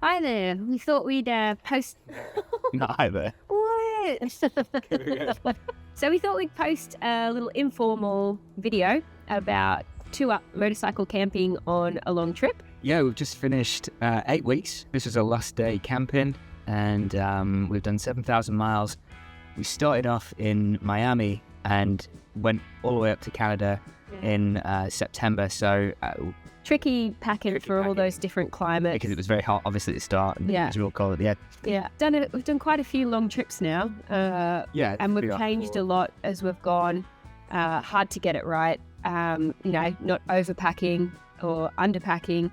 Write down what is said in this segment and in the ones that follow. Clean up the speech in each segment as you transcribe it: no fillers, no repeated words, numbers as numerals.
Hi there. We thought we'd post... Not hi there. What? So we thought we'd post a little informal video about 2-up motorcycle camping on a long trip. Yeah, we've just finished 8 weeks. This was our last day camping, and we've done 7,000 miles. We started off in Miami and went all the way up to Canada in September. So Tricky packing for all those different climates. because it was very hot, obviously, at the start, and it was real cold at the end. Yeah, we've done quite a few long trips now. And we've changed a lot as we've gone. Hard to get it right. Not overpacking or underpacking.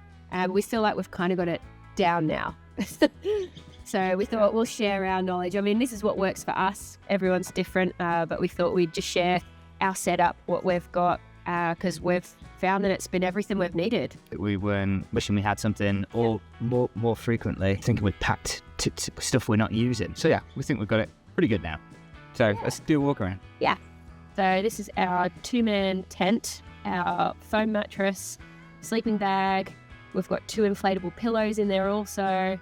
We feel like we've kind of got it down now. So we thought we'll share our knowledge. I mean, this is what works for us. Everyone's different, but we thought we'd just share our setup, what we've got, because we've found that it's been everything we've needed. We weren't wishing we had something or more frequently thinking we'd packed stuff we're not using. So yeah, we think we've got it pretty good now. So let's do a walk around. Yeah. So this is our 2-man tent, our foam mattress, sleeping bag. We've got 2 inflatable pillows in there also.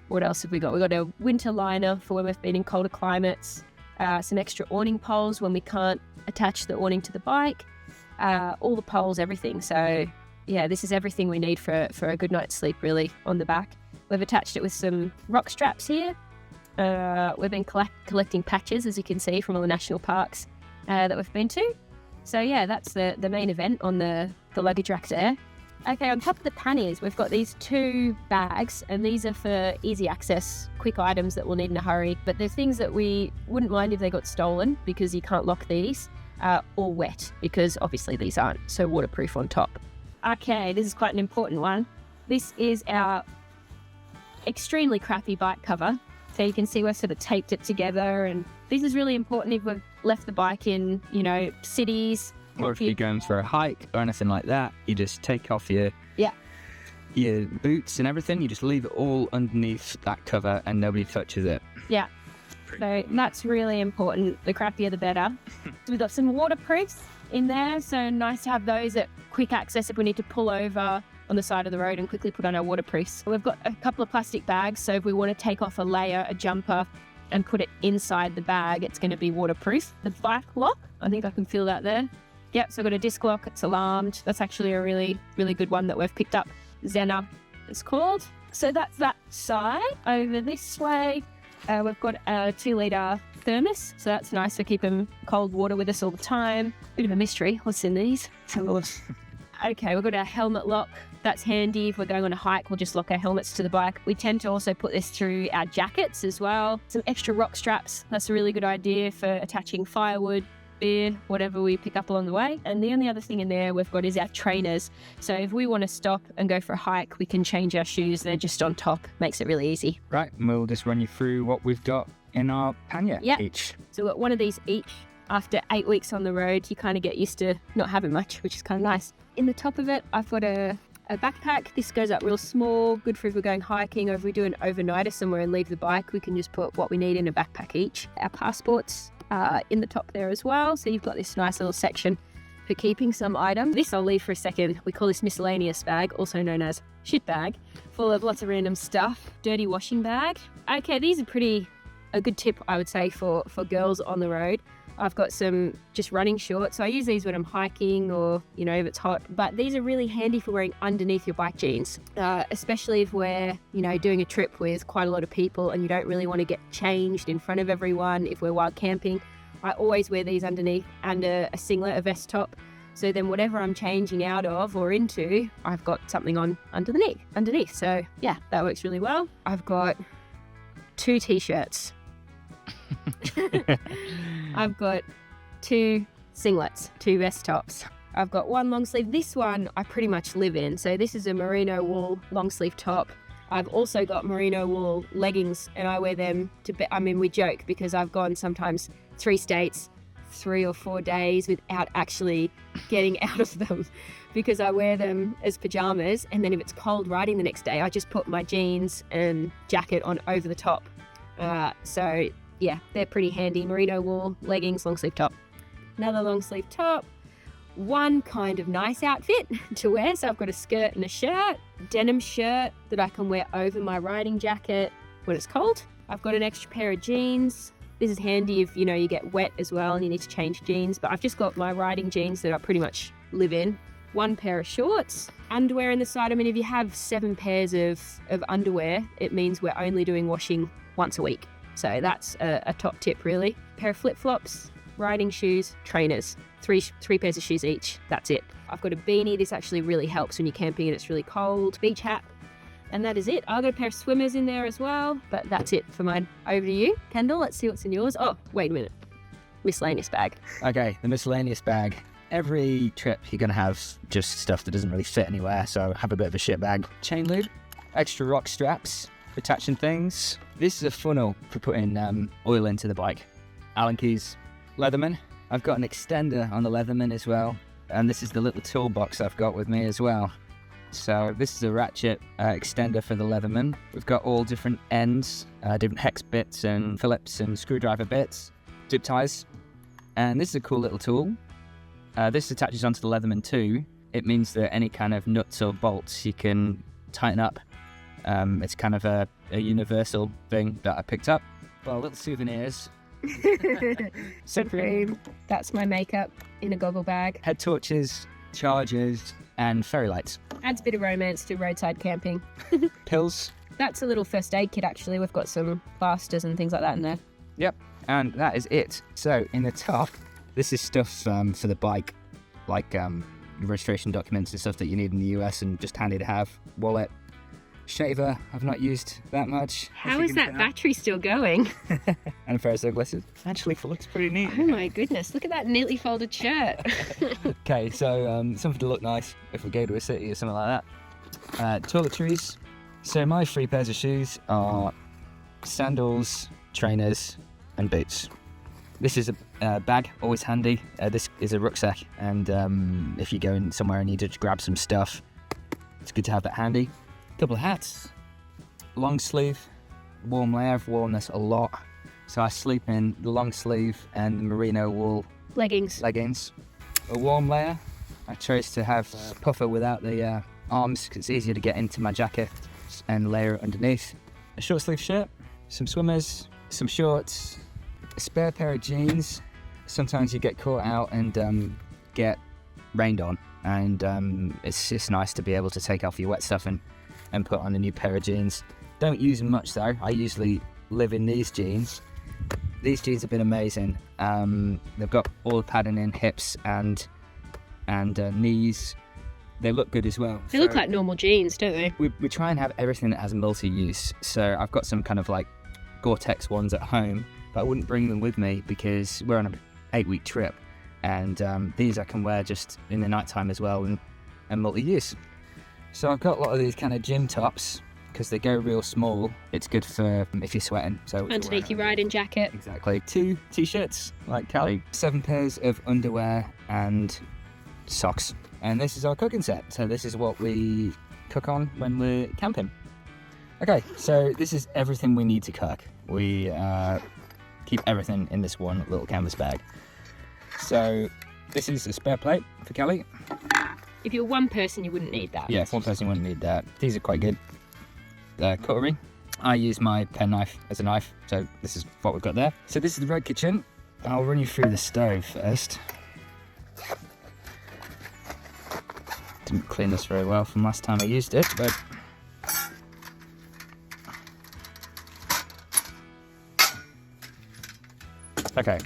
What else have we got? We've got a winter liner for when we've been in colder climates, some extra awning poles when we can't attach the awning to the bike, all the poles, everything. So yeah, this is everything we need for a good night's sleep, really, on the back. We've attached it with some rock straps here. We've been collecting patches, as you can see, from all the national parks that we've been to. So yeah, that's the main event on the luggage rack there. Okay, on top of the panniers, we've got these 2 bags, and these are for easy access, quick items that we'll need in a hurry. But they're things that we wouldn't mind if they got stolen, because you can't lock these, or wet, because obviously these aren't so waterproof on top. Okay, this is quite an important one. This is our extremely crappy bike cover. So you can see we've sort of taped it together, and this is really important if we've left the bike in, cities. Or if you're going for a hike or anything like that, you just take off your boots and everything. You just leave it all underneath that cover and nobody touches it. Yeah. So that's really important. The crappier the better. So we've got some waterproofs in there. So nice to have those at quick access if we need to pull over on the side of the road and quickly put on our waterproofs. We've got a couple of plastic bags. So if we want to take off a layer, a jumper, and put it inside the bag, it's going to be waterproof. The bike lock, I think I can feel that there. Yep, so I've got a disc lock, it's alarmed. That's actually a really, really good one that we've picked up. Zena, it's called. So that's that side. Over this way, we've got a 2-litre thermos. So that's nice for keeping cold water with us all the time. Bit of a mystery, what's in these? Okay, we've got our helmet lock. That's handy. If we're going on a hike, we'll just lock our helmets to the bike. We tend to also put this through our jackets as well. Some extra rock straps. That's a really good idea for attaching firewood, beer, whatever we pick up along the way. And the only other thing in there we've got is our trainers. So if we want to stop and go for a hike, we can change our shoes. They're just on top. Makes it really easy. Right, and we'll just run you through what we've got in our pannier each. So we've got one of these each. After 8 weeks on the road, you kind of get used to not having much, which is kind of nice. In the top of it, I've got a backpack. This goes up real small, good for if we're going hiking, or if we do an overnighter somewhere and leave the bike, we can just put what we need in a backpack each. Our passports in the top there as well. So you've got this nice little section for keeping some items. This I'll leave for a second. We call this miscellaneous bag, also known as shit bag, full of lots of random stuff. Dirty washing bag. Okay, these are a good tip, I would say, for girls on the road. I've got some just running shorts. So I use these when I'm hiking or, if it's hot. But these are really handy for wearing underneath your bike jeans, especially if we're, doing a trip with quite a lot of people and you don't really want to get changed in front of everyone. If we're wild camping, I always wear these underneath and a singlet, a vest top. So then whatever I'm changing out of or into, I've got something on underneath. So yeah, that works really well. I've got 2 t-shirts. I've got 2 singlets, 2 vest tops. I've got 1 long sleeve. This one I pretty much live in. So this is a merino wool long sleeve top. I've also got merino wool leggings, and I wear them we joke because I've gone sometimes 3 states, 3 or 4 days without actually getting out of them because I wear them as pajamas, and then if it's cold riding the next day, I just put my jeans and jacket on over the top. So yeah, they're pretty handy. Merino wool, leggings, long sleeve top. Another long sleeve top. one kind of nice outfit to wear. So I've got a skirt and a shirt, denim shirt that I can wear over my riding jacket when it's cold. I've got an extra pair of jeans. This is handy if, you get wet as well and you need to change jeans. But I've just got my riding jeans that I pretty much live in. One pair of shorts, underwear in the side. I mean, if you have 7 pairs of underwear, it means we're only doing washing once a week. So that's a top tip, really. Pair of flip-flops, riding shoes, trainers. Three pairs of shoes each. That's it. I've got a beanie. This actually really helps when you're camping and it's really cold. Beach hat. And that is it. I've got a pair of swimmers in there as well. But that's it for mine. Over to you, Kendall. Let's see what's in yours. Oh, wait a minute. Miscellaneous bag. Okay, the miscellaneous bag. Every trip you're going to have just stuff that doesn't really fit anywhere, so have a bit of a shit bag. Chain lube, extra rock straps for attaching things. This is a funnel for putting oil into the bike. Allen keys, Leatherman. I've got an extender on the Leatherman as well, and this is the little toolbox I've got with me as well. So this is a ratchet extender for the Leatherman. We've got all different ends, different hex bits and Phillips and screwdriver bits, zip ties, and this is a cool little tool. This attaches onto the Leatherman too. It means that any kind of nuts or bolts you can tighten up. It's kind of a universal thing that I picked up. Well, little souvenirs. Supreme. That's my makeup in a goggle bag. Head torches, chargers, and fairy lights. Adds a bit of romance to roadside camping. Pills. That's a little first aid kit, actually. We've got some plasters and things like that in there. Yep, and that is it. So in the top, this is stuff for the bike, like registration documents and stuff that you need in the US and just handy to have. Wallet, shaver, I've not used that much. How is that battery still going? And a pair of sunglasses. Actually, it looks pretty neat. Oh my goodness, look at that neatly folded shirt. Okay, so something to look nice if we go to a city or something like that. Toiletries. So my 3 pairs of shoes are sandals, trainers, and boots. This is a bag, always handy. This is a rucksack, and if you're going somewhere and you need to grab some stuff, it's good to have that handy. Couple of hats, long sleeve, warm layer. I've worn this a lot, so I sleep in the long sleeve and the merino wool leggings. A warm layer. I chose to have a puffer without the arms because it's easier to get into my jacket and layer it underneath. A short sleeve shirt, some swimmers, some shorts, a spare pair of jeans. Sometimes you get caught out and get rained on, and it's just nice to be able to take off your wet stuff and put on a new pair of jeans. Don't use them much though. I usually live in these jeans. These jeans have been amazing. They've got all the padding in hips and knees. They look good as well. They look like normal jeans, don't they? We try and have everything that has multi-use. So I've got some kind of like Gore-Tex ones at home, but I wouldn't bring them with me because we're on an 8-week trip, and these I can wear just in the nighttime as well and multi-use. So I've got a lot of these kind of gym tops because they go real small. It's good for if you're sweating. So underneath your riding jacket. Exactly. 2 t-shirts like Callie. 7 pairs of underwear and socks. And this is our cooking set. So this is what we cook on when we're camping. Okay, so this is everything we need to cook. We keep everything in this one little canvas bag. So this is a spare plate for Kelly. If you're one person, you wouldn't need that. Yeah, if one person wouldn't need that. These are quite good. Cutlery. I use my pen knife as a knife, so this is what we've got there. So this is the road kitchen. I'll run you through the stove first. Didn't clean this very well from last time I used it, but okay.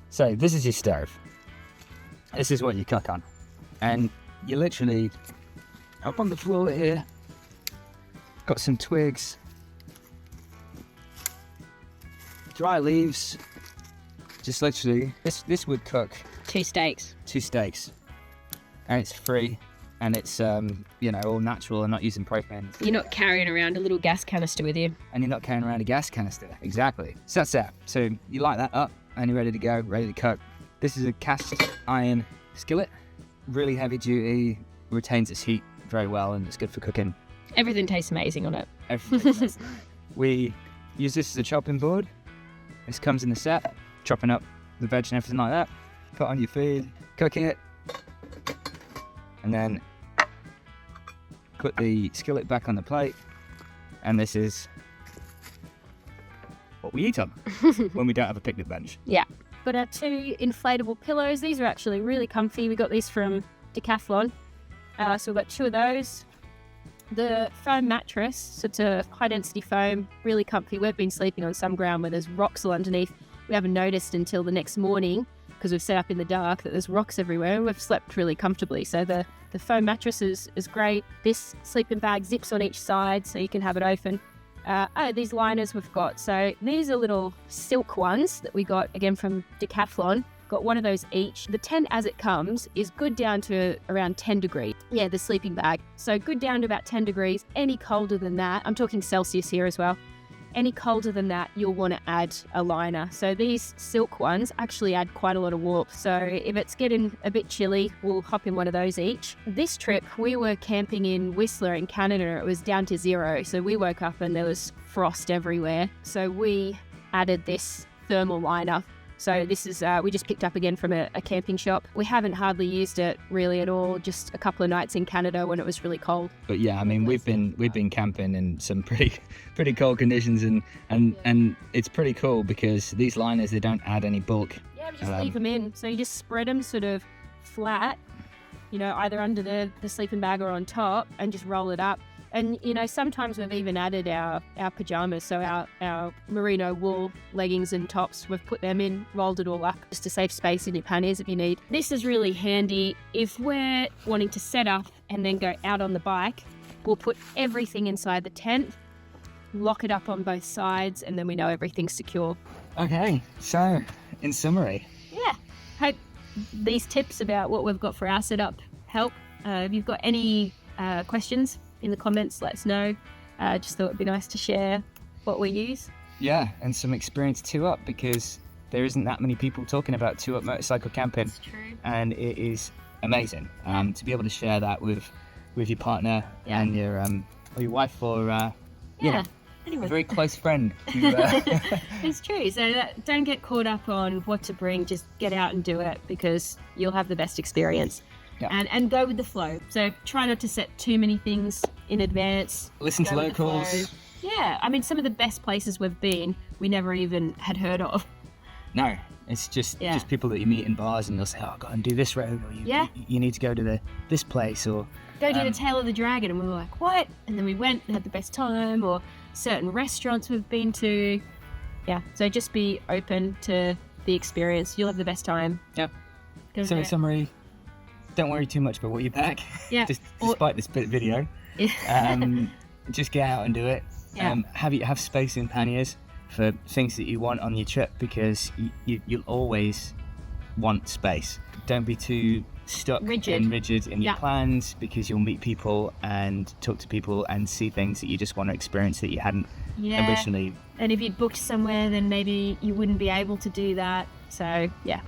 So this is your stove. This is what you cook on. And you literally, up on the floor here, got some twigs, dry leaves, just literally, this would cook 2 steaks. 2 steaks. And it's free, and it's, all natural and not using propane. You're not carrying around a little gas canister with you. And you're not carrying around a gas canister. Exactly. So that's that. So you light that up, and you're ready to go, ready to cook. This is a cast iron skillet. really heavy duty, retains its heat very well, and it's good for cooking. Everything tastes amazing on it. Everything. We use this as a chopping board. This comes in the set, chopping up the veg and everything like that. Put on your food, cook it, and then put the skillet back on the plate. And this is what we eat on when we don't have a picnic bench. Yeah. Got our 2 inflatable pillows. These are actually really comfy. We got these from Decathlon. So we've got 2 of those. The foam mattress, so it's a high density foam, really comfy. We've been sleeping on some ground where there's rocks all underneath. We haven't noticed until the next morning, because we've set up in the dark, that there's rocks everywhere, and we've slept really comfortably. So the foam mattress is great. This sleeping bag zips on each side, so you can have it open. These liners we've got. So these are little silk ones that we got, again, from Decathlon. Got 1 of those each. The tent as it comes is good down to around 10 degrees. Yeah, the sleeping bag. So good down to about 10 degrees. Any colder than that, I'm talking Celsius here as well. Any colder than that, you'll want to add a liner. So these silk ones actually add quite a lot of warmth. So if it's getting a bit chilly, we'll hop in 1 of those each. This trip, we were camping in Whistler in Canada. It was down to 0. So we woke up and there was frost everywhere. So we added this thermal liner. So this is, we just picked up again from a camping shop. We haven't hardly used it really at all, just a couple of nights in Canada when it was really cold. But yeah, I mean, we've been camping in some pretty cold conditions, and it's pretty cool because these liners, they don't add any bulk. Yeah, we just leave them in. So you just spread them sort of flat, either under the sleeping bag or on top, and just roll it up. And, sometimes we've even added our pajamas, so our merino wool leggings and tops, we've put them in, rolled it all up, just to save space in your panniers if you need. This is really handy if we're wanting to set up and then go out on the bike. We'll put everything inside the tent, lock it up on both sides, and then we know everything's secure. Okay, so in summary. Yeah, hope these tips about what we've got for our setup help. If you've got any questions, in the comments, let us know. Just thought it'd be nice to share what we use. Yeah, and some experience 2-up, because there isn't that many people talking about 2-up motorcycle camping. That's true. And it is amazing to be able to share that with your partner and your wife, or Anyway. a very close friend. It's true. So don't get caught up on what to bring. Just get out and do it, because you'll have the best experience. Yeah. And go with the flow. So try not to set too many things in advance. Listen to locals. Yeah, I mean, some of the best places we've been, we never even had heard of. No, it's just people that you meet in bars, and they'll say, "Oh, go and do this road," or you need to go to this place, or go do the Tail of the Dragon. And we were like, "What?" And then we went and had the best time. Or certain restaurants we've been to. Yeah, so just be open to the experience. You'll have the best time. Yeah. So in summary, don't worry too much about what you pack. Yeah. Despite this bit video. Just get out and do it. Yeah. Have space in panniers for things that you want on your trip, because you'll always want space. Don't be too stuck and rigid in your plans, because you'll meet people and talk to people and see things that you just want to experience that you hadn't originally. And if you'd booked somewhere, then maybe you wouldn't be able to do that. So yeah.